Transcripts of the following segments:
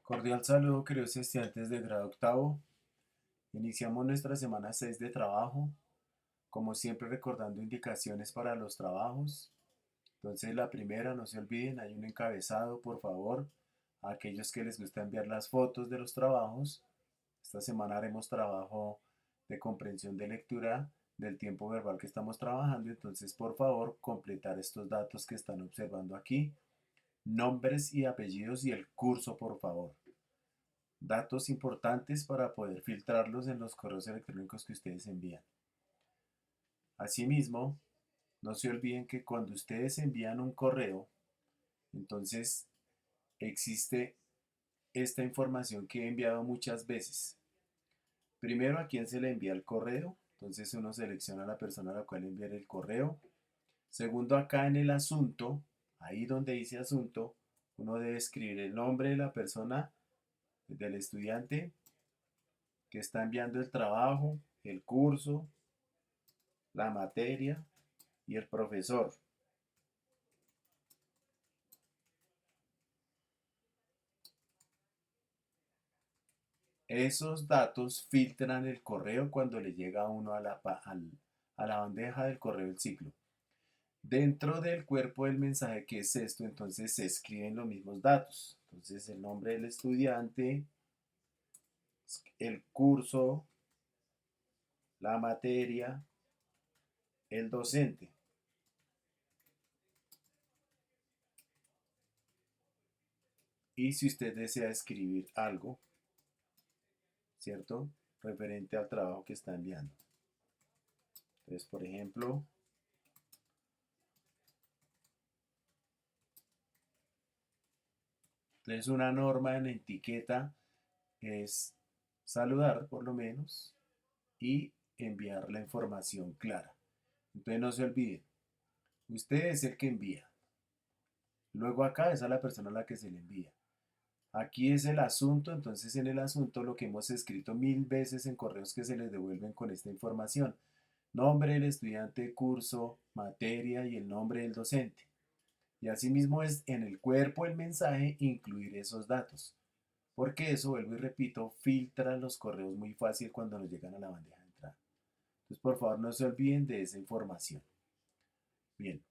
Cordial saludo, queridos estudiantes de grado octavo. Iniciamos nuestra semana 6 de trabajo, como siempre recordando indicaciones para los trabajos. Entonces la primera, no se olviden, hay un encabezado, por favor, a aquellos que les gusta enviar las fotos de los trabajos. Esta semana haremos trabajo de comprensión de lectura del tiempo verbal que estamos trabajando, entonces por favor completar estos datos que están observando aquí, nombres y apellidos y el curso, por favor. Datos importantes para poder filtrarlos en los correos electrónicos que ustedes envían. Asimismo, no se olviden que cuando ustedes envían un correo, entonces existe esta información que he enviado muchas veces. Primero, a quién se le envía el correo. Entonces uno selecciona a la persona a la cual enviar el correo. Segundo, acá en el asunto, ahí donde dice asunto, uno debe escribir el nombre de la persona, del estudiante que está enviando el trabajo, el curso, la materia y el profesor. Esos datos filtran el correo cuando le llega a uno a la bandeja del correo del ciclo. Dentro del cuerpo del mensaje, que es esto, entonces se escriben los mismos datos. Entonces el nombre del estudiante, el curso, la materia, el docente. Y si usted desea escribir algo, ¿cierto? Referente al trabajo que está enviando. Entonces, por ejemplo, entonces una norma en etiqueta es saludar por lo menos y enviar la información clara. Entonces no se olviden, usted es el que envía. Luego acá es a la persona a la que se le envía. Aquí es el asunto, entonces en el asunto lo que hemos escrito mil veces en correos que se les devuelven con esta información. Nombre del estudiante, curso, materia y el nombre del docente. Y asimismo es en el cuerpo del mensaje incluir esos datos. Porque eso, vuelvo y repito, filtra los correos muy fácil cuando nos llegan a la bandeja de entrada. Entonces, por favor, no se olviden de esa información. Bien,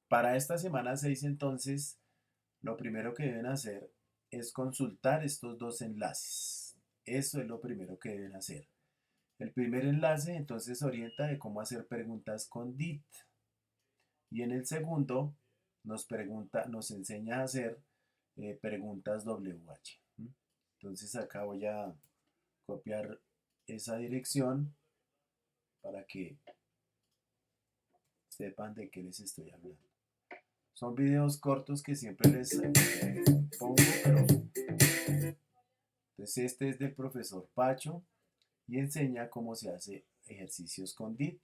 para esta semana 6 entonces, lo primero que deben hacer es consultar estos dos enlaces. Eso es lo primero que deben hacer. El primer enlace entonces orienta de cómo hacer preguntas con DIT. Y en el segundo nos enseña a hacer preguntas WH. Entonces acá voy a copiar esa dirección para que sepan de qué les estoy hablando. Son videos cortos que siempre les pongo, pero entonces este es del profesor Pacho y enseña cómo se hace ejercicios con DIT.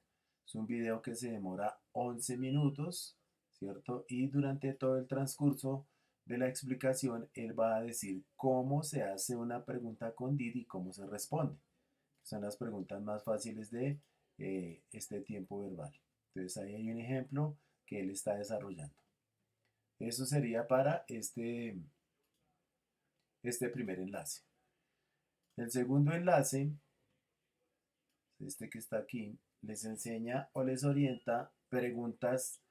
Es un video que se demora 11 minutos, ¿cierto? Y durante todo el transcurso de la explicación, él va a decir cómo se hace una pregunta con DIT y cómo se responde. Son las preguntas más fáciles de este tiempo verbal. Entonces ahí hay un ejemplo que él está desarrollando. Eso sería para este primer enlace. El segundo enlace, este que está aquí, les enseña o les orienta preguntas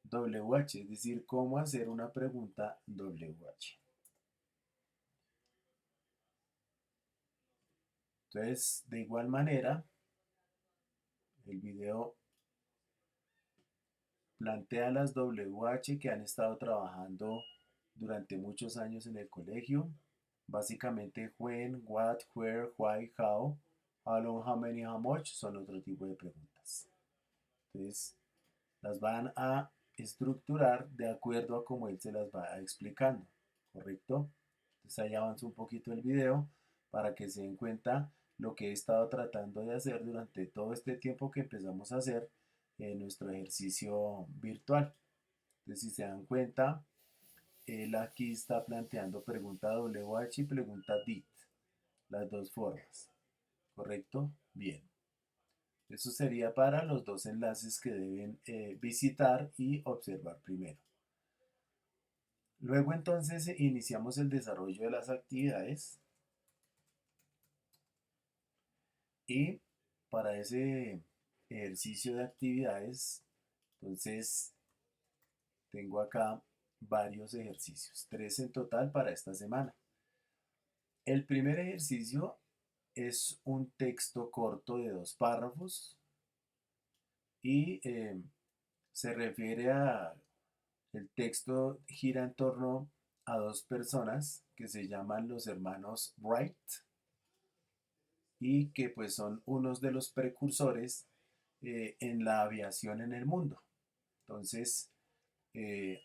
WH, es decir, cómo hacer una pregunta WH. Entonces, de igual manera, el video plantea las WH que han estado trabajando durante muchos años en el colegio. Básicamente, when, what, where, why, how long, how many, how much son otro tipo de preguntas. Entonces, las van a estructurar de acuerdo a cómo él se las va explicando, ¿correcto? Entonces ahí avanzo un poquito el video para que se den cuenta lo que he estado tratando de hacer durante todo este tiempo que empezamos a hacer en nuestro ejercicio virtual. Entonces si se dan cuenta, él aquí está planteando pregunta WH y pregunta DIT, las dos formas, ¿correcto? Bien. Eso sería para los dos enlaces que deben visitar y observar primero. Luego entonces iniciamos el desarrollo de las actividades y para ese ejercicio de actividades, entonces tengo acá varios ejercicios, 3 en total para esta semana. El primer ejercicio es un texto corto de 2 párrafos y se refiere a, el texto gira en torno a 2 personas que se llaman los hermanos Wright y que pues son unos de los precursores en la aviación en el mundo. Entonces,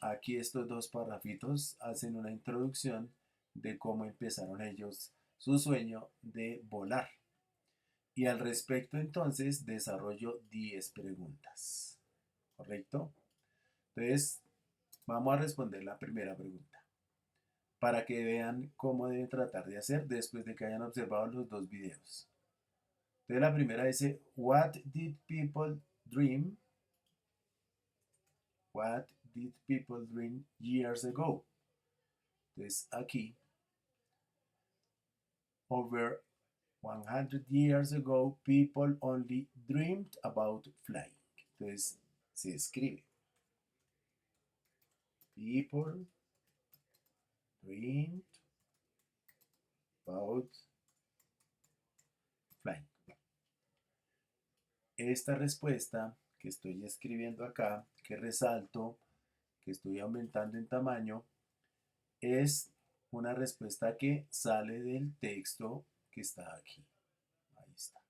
aquí estos 2 parrafitos hacen una introducción de cómo empezaron ellos su sueño de volar. Y al respecto entonces desarrollo 10 preguntas. ¿Correcto? Entonces, vamos a responder la primera pregunta para que vean cómo deben tratar de hacer después de que hayan observado los 2 videos. Entonces la primera dice, What did people dream? What did people dream years ago? Entonces aquí, over 100 years ago, people only dreamed about flying. Entonces se escribe, people dreamed about flying. Esta respuesta que estoy escribiendo acá, que resalto, que estoy aumentando en tamaño, es una respuesta que sale del texto que está aquí. Ahí está.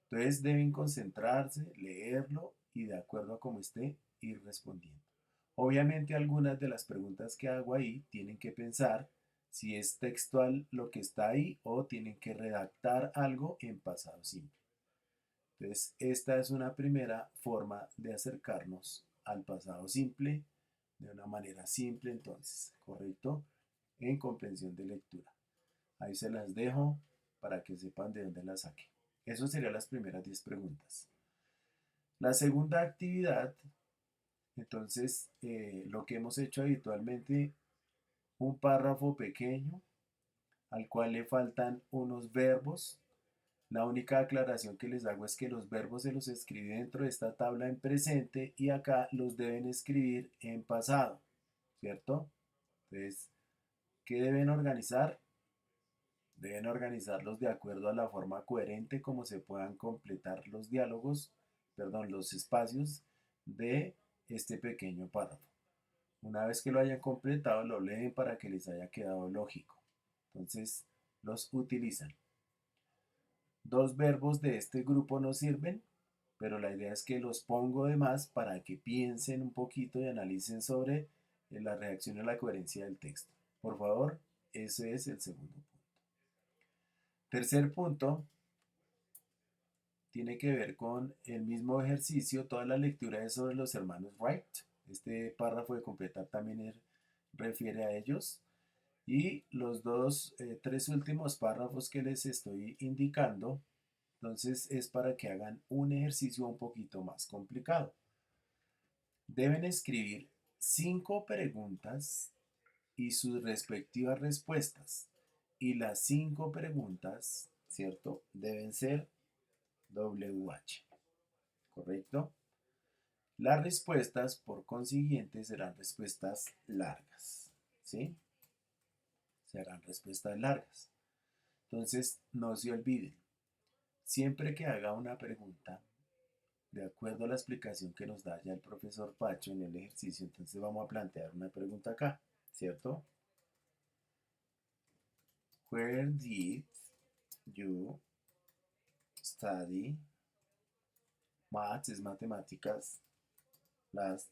Entonces deben concentrarse, leerlo y de acuerdo a cómo esté, ir respondiendo. Obviamente algunas de las preguntas que hago ahí tienen que pensar si es textual lo que está ahí o tienen que redactar algo en pasado simple. Entonces, esta es una primera forma de acercarnos al pasado simple de una manera simple, entonces, ¿correcto? En comprensión de lectura. Ahí se las dejo para que sepan de dónde las saqué. Eso serían las primeras 10 preguntas. La segunda actividad, entonces, lo que hemos hecho habitualmente, un párrafo pequeño al cual le faltan unos verbos. La única aclaración que les hago es que los verbos se los escribe dentro de esta tabla en presente y acá los deben escribir en pasado, ¿cierto? Entonces, ¿qué deben organizar? Deben organizarlos de acuerdo a la forma coherente como se puedan completar los diálogos, perdón, los espacios de este pequeño párrafo. Una vez que lo hayan completado, lo leen para que les haya quedado lógico. Entonces, los utilizan. 2 verbos de este grupo no sirven, pero la idea es que los pongo de más para que piensen un poquito y analicen sobre la reacción a la coherencia del texto. Por favor, ese es el segundo punto. Tercer punto, tiene que ver con el mismo ejercicio, toda la lectura es sobre los hermanos Wright. Este párrafo de completar también refiere a ellos. Y los 3 últimos párrafos que les estoy indicando, entonces es para que hagan un ejercicio un poquito más complicado. Deben escribir 5 preguntas y sus respectivas respuestas. Y las 5 preguntas, ¿cierto? Deben ser WH, ¿correcto? Las respuestas, por consiguiente, serán respuestas largas, ¿sí? Serán respuestas largas. Entonces, no se olviden, siempre que haga una pregunta, de acuerdo a la explicación que nos da ya el profesor Pacho en el ejercicio, entonces vamos a plantear una pregunta acá, ¿cierto? Where did you study maths, es matemáticas, last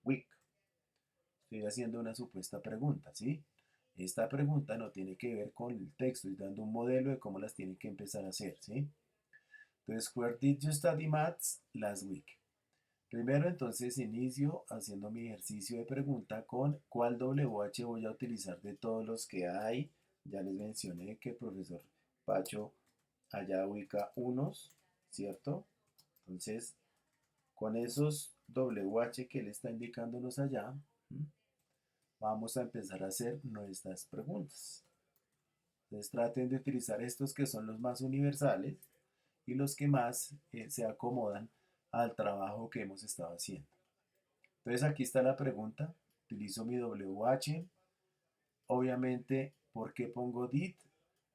week? Estoy haciendo una supuesta pregunta, ¿sí? Esta pregunta no tiene que ver con el texto, estoy dando un modelo de cómo las tienen que empezar a hacer, ¿sí? Entonces, where did you study maths last week? Primero, entonces, inicio haciendo mi ejercicio de pregunta con cuál WH voy a utilizar de todos los que hay. Ya les mencioné que el profesor Pacho allá ubica unos, ¿cierto? Entonces, con esos WH que él está indicándonos allá, ¿m? vamos a empezar a hacer nuestras preguntas. Entonces traten de utilizar estos que son los más universales y los que más se acomodan al trabajo que hemos estado haciendo. Entonces aquí está la pregunta. Utilizo mi WH. Obviamente, ¿por qué pongo did?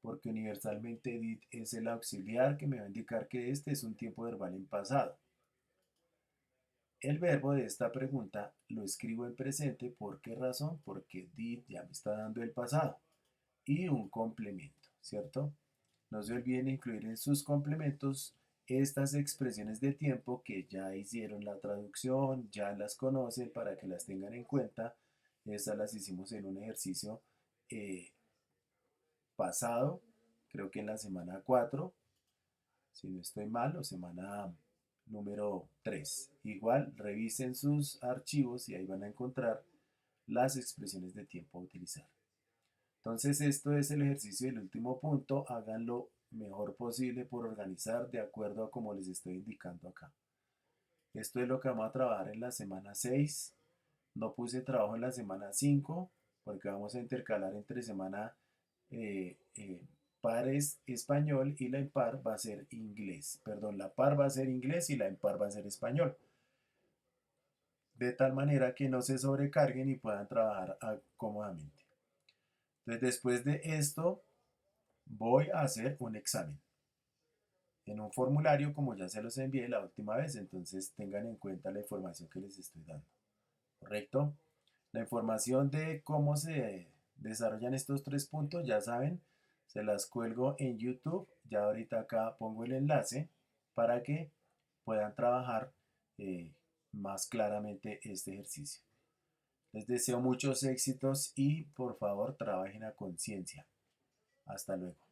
Porque universalmente did es el auxiliar que me va a indicar que este es un tiempo verbal en pasado. El verbo de esta pregunta lo escribo en presente. ¿Por qué razón? Porque did ya me está dando el pasado. Y un complemento, ¿cierto? No se olviden incluir en sus complementos estas expresiones de tiempo que ya hicieron la traducción, ya las conocen para que las tengan en cuenta. Estas las hicimos en un ejercicio eh, pasado, creo que en la semana 4, si no estoy mal, o semana número 3. Igual, revisen sus archivos y ahí van a encontrar las expresiones de tiempo a utilizar. Entonces, esto es el ejercicio del último punto. Háganlo mejor posible por organizar de acuerdo a como les estoy indicando acá. Esto es lo que vamos a trabajar en la semana 6. No puse trabajo en la semana 5 porque vamos a intercalar entre semana par es español y la impar va a ser inglés. Perdón, la par va a ser inglés y la impar va a ser español. De tal manera que no se sobrecarguen y puedan trabajar cómodamente. Entonces, después de esto, voy a hacer un examen en un formulario como ya se los envié la última vez, entonces tengan en cuenta la información que les estoy dando. ¿Correcto? La información de cómo se desarrollan estos 3 puntos, ya saben, se las cuelgo en YouTube. Ya ahorita acá pongo el enlace para que puedan trabajar eh, más claramente este ejercicio. Les deseo muchos éxitos y por favor trabajen a conciencia. Hasta luego.